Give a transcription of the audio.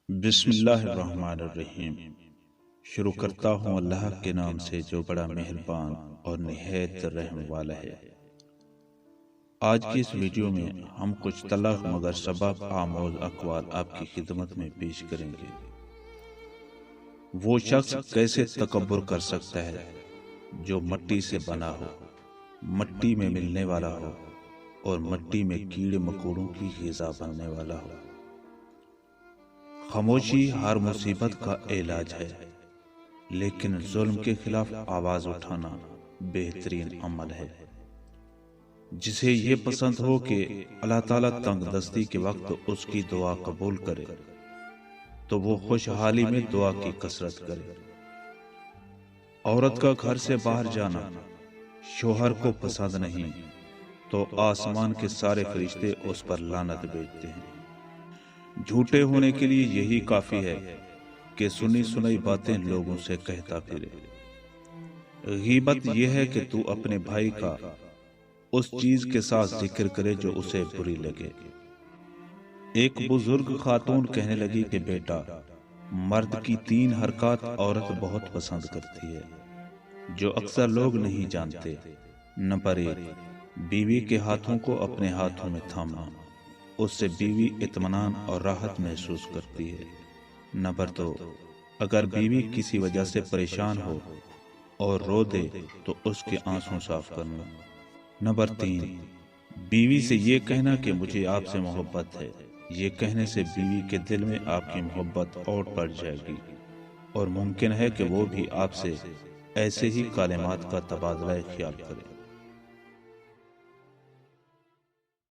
بسم اللہ الرحمن الرحیم۔ شروع کرتا ہوں اللہ کے نام سے جو بڑا مہربان اور نہایت رحم والا ہے۔ آج کی اس ویڈیو میں ہم کچھ تلخ مگر سبق آموز اقوال آپ کی خدمت میں پیش کریں گے۔ وہ شخص کیسے تکبر کر سکتا ہے جو مٹی سے بنا ہو، مٹی میں ملنے والا ہو اور مٹی میں کیڑے مکوڑوں کی غذا بننے والا ہو۔ خاموشی ہر مصیبت کا علاج ہے، لیکن ظلم کے خلاف آواز اٹھانا بہترین عمل ہے۔ جسے یہ پسند ہو کہ اللہ تعالیٰ تنگ دستی کے وقت اس کی دعا قبول کرے تو وہ خوشحالی میں دعا کی کثرت کرے۔ عورت کا گھر سے باہر جانا شوہر کو پسند نہیں تو آسمان کے سارے فرشتے اس پر لعنت بھیجتے ہیں۔ جھوٹے ہونے کے لیے یہی کافی ہے کہ سنی سنائی باتیں لوگوں سے کہتا پھرے۔ غیبت یہ ہے کہ تو اپنے بھائی کا اس چیز کے ساتھ ذکر کرے جو اسے بری لگے۔ ایک بزرگ خاتون کہنے لگی کہ بیٹا، مرد کی 3 حرکات عورت بہت پسند کرتی ہے جو اکثر لوگ نہیں جانتے۔ نمبر 1، بیوی کے ہاتھوں کو اپنے ہاتھوں میں تھامنا، اس سے بیوی اطمینان اور راحت محسوس کرتی ہے۔ نمبر 2، اگر بیوی کسی وجہ سے پریشان ہو اور رو دے تو اس کے آنسوں صاف کرنا۔ نمبر 3، بیوی سے یہ کہنا کہ مجھے آپ سے محبت ہے۔ یہ کہنے سے بیوی کے دل میں آپ کی محبت اور بڑھ جائے گی اور ممکن ہے کہ وہ بھی آپ سے ایسے ہی کلمات کا تبادلہ خیال کرے۔